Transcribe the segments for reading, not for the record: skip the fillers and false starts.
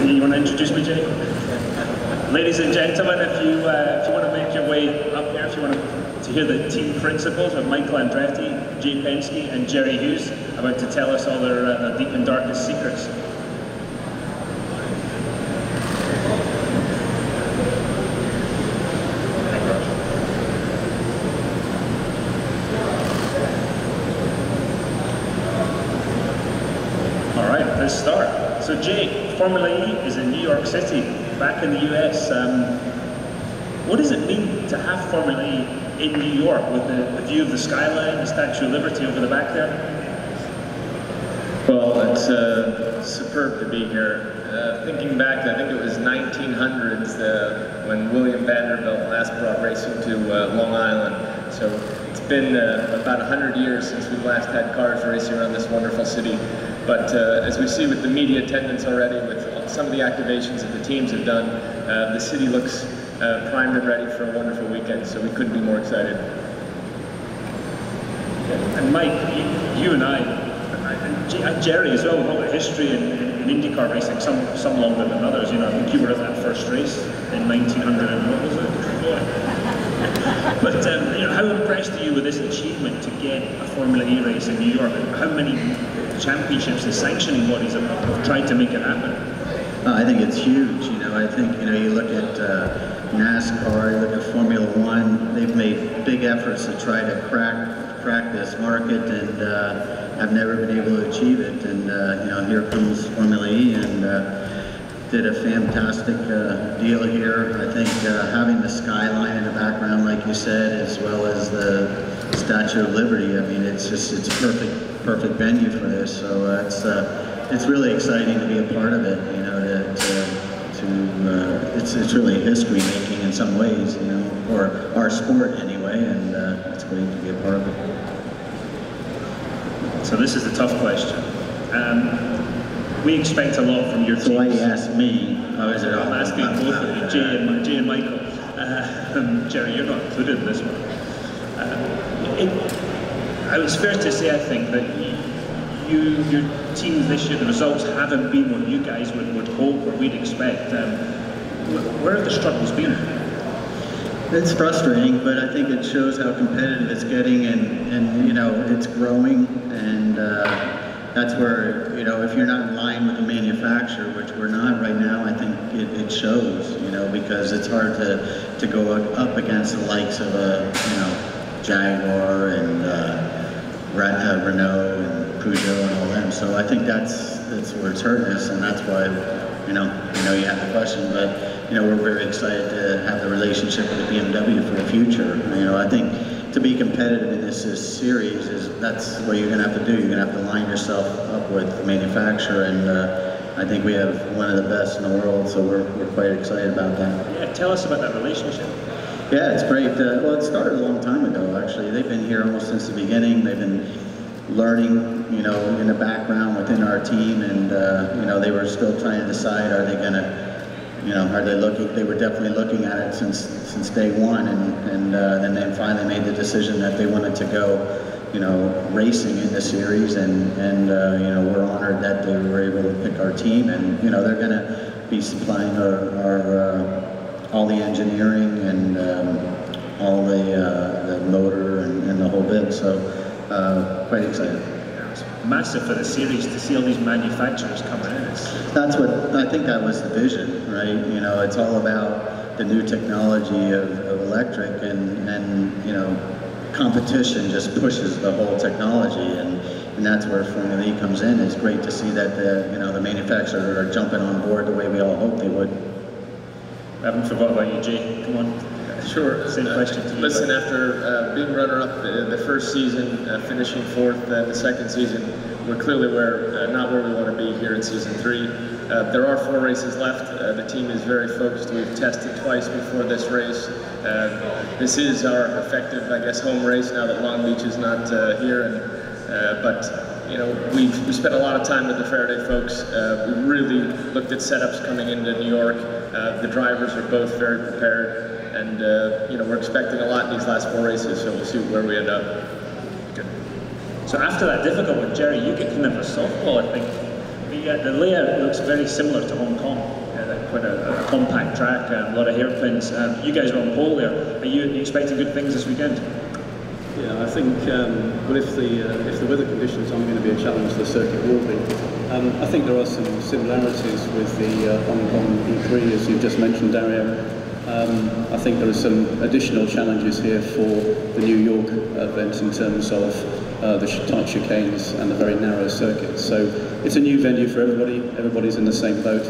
You want to introduce me, Jay? Ladies and gentlemen, if you want to make your way up here, if you want to hear the team principals of Michael Andretti, Jay Penske, and Gerry Hughes about to tell us all their deep and darkest secrets. All right, let's start. So Jay, Formula E is in New York City, back in the US. What does it mean to have Formula E in New York with the view of the skyline, the Statue of Liberty over the back there? Well, it's superb to be here. Thinking back, I think it was 1900s when William Vanderbilt last brought racing to Long Island. So it's been about 100 years since we last had cars racing around this wonderful city. But as we see with the media attendance already, with some of the activations that the teams have done, the city looks primed and ready for a wonderful weekend, so we couldn't be more excited. And Mike, you and I, and Gerry as well, with all the history in IndyCar racing, some longer than others. You know, I think you were at that first race in 1900 and what was it? But you know, how impressed are you with this achievement to get a Formula E race in New York? And how many championships and sanctioning bodies have tried to make it happen? I think it's huge. You know, I think you look at NASCAR, you look at Formula One. They've made big efforts to try to crack this market, and have never been able to achieve it. And you know, here comes Formula E, and did a fantastic deal here. I think having the skyline in the background, like you said, as well as the Statue of Liberty. I mean, it's a perfect venue for this. So it's really exciting to be a part of it. You know, it's really history making in some ways. You know, or our sport anyway, and it's great to be a part of it. So this is the tough question. We expect a lot from your team. So why you ask me? How is it? I'm asking both of you, Jay and Michael. Gerry, you're not included in this one. It's fair to say, I think, that your team this year, the results haven't been what you guys would hope or we'd expect. Where have the struggles been? It's frustrating, but I think it shows how competitive it's getting, and you know, it's growing, and that's where, you know, if you're not in line with the manufacturer, which we're not right now, I think it shows, you know, because it's hard to go up against the likes of Jaguar and Renault and Peugeot and all them. So I think that's where it's hurting us, and that's why, you know you have the question, but you know, we're very excited to have the relationship with BMW for the future. You know, I think to be competitive in this series that's what you're going to have to do. You're going to have to line yourself up with the manufacturer, and I think we have one of the best in the world, so we're quite excited about that. Yeah, tell us about that relationship. Yeah, it's great. Well, it started a long time ago, actually. They've been here almost since the beginning. They've been learning, you know, in the background within our team, and you know, they were still trying to decide, are they going to, you know, are they looking? They were definitely looking at it since day one, and then they finally made the decision that they wanted to go, you know, racing in the series, and you know, we're honored that they were able to pick our team, and you know, they're going to be supplying our all the engineering and all the motor and the whole bit. So quite excited. Massive for the series to see all these manufacturers coming in. That's what I think, that was the vision, right? You know, it's all about the new technology of electric, and you know, competition just pushes the whole technology, and that's where Formula E comes in. It's great to see that the manufacturers are jumping on board the way we all hoped they would. I haven't forgot about you, Jay. Come on. Sure. Same question to you. Listen, after being runner-up the first season, finishing fourth the second season, we're clearly not where we want to be here in season 3. There are 4 races left. The team is very focused. We've tested twice before this race. This is our effective, I guess, home race now that Long Beach is not here. But you know, we spent a lot of time with the Faraday folks. We really looked at setups coming into New York. The drivers are both very prepared. And you know, we're expecting a lot in these last 4 races, so we'll see where we end up. Good. So after that difficult one, Gerry, you get kind of a softball, I think. Yeah, the layout looks very similar to Hong Kong. Quite a compact track, a lot of hairpins. You guys are on pole there. Are you expecting good things this weekend? Yeah, I think well, if the weather conditions aren't going to be a challenge, the circuit will be. I think there are some similarities with the Hong Kong E3, as you've just mentioned, Dario. I think there are some additional challenges here for the New York event in terms of the tight chicanes and the very narrow circuit. So it's a new venue for everybody. Everybody's in the same boat.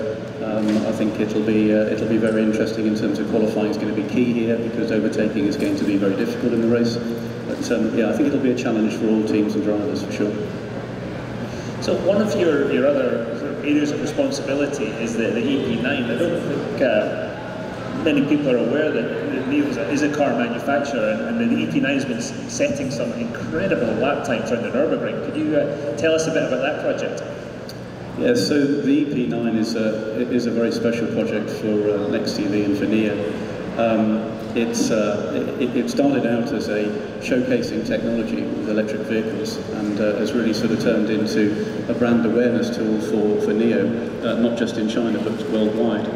I think it'll be very interesting in terms of qualifying is going to be key here, because overtaking is going to be very difficult in the race. But yeah, I think it'll be a challenge for all teams and drivers for sure. So one of your other sort of areas of responsibility is the EP9. I don't think many people are aware that NIO is a car manufacturer, and the EP9 has been setting some incredible lap times around the Nürburgring. Could you tell us a bit about that project? Yeah, so the EP9 is a very special project for NextEV and for NIO. It started out as a showcasing technology with electric vehicles, and has really sort of turned into a brand awareness tool for NIO, not just in China but worldwide.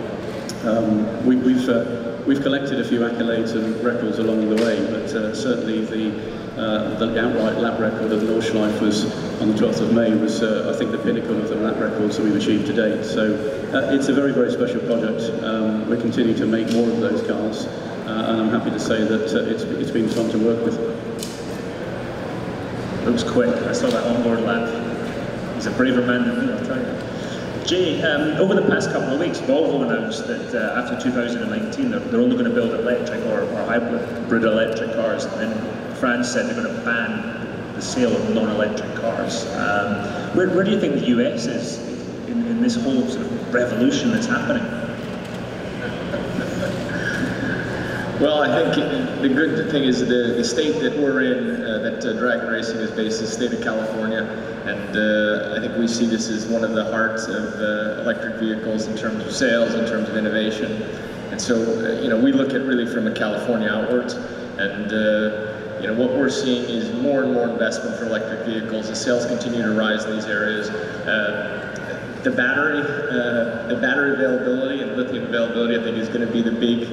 We've collected a few accolades and records along the way, but certainly the outright lap record of Nordschleife was on the 12th of May was I think the pinnacle of the lap records that we've achieved to date. So it's a very, very special project. We continue to make more of those cars, and I'm happy to say that it's been fun to work with. Looks quick. I saw that onboard lap. He's a braver man than me, I'll tell you. Jay, over the past couple of weeks, Volvo announced that after 2019 they're only going to build electric or hybrid electric cars, and then France said they're going to ban the sale of non-electric cars. Where do you think the US is in this whole sort of revolution that's happening? Well, I think the good thing is the state that we're in, that Dragon Racing is based, is the state of California, and I think we see this as one of the hearts of electric vehicles in terms of sales, in terms of innovation. And so, you know, we look at really from a California outwards, and you know, what we're seeing is more and more investment for electric vehicles. The sales continue to rise in these areas. The battery availability and lithium availability, I think, is going to be the big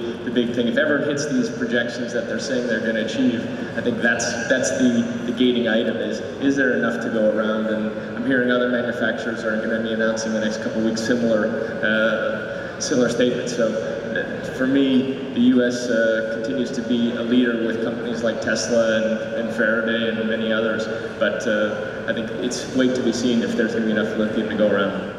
thing. If ever it hits these projections that they're saying they're going to achieve, I think that's the gating item. Is there enough to go around? And I'm hearing other manufacturers are going to be announcing the next couple of weeks similar statements. So for me, the U.S. continues to be a leader with companies like Tesla and Faraday and many others. But I think it's wait to be seen if there's going to be enough lithium to go around.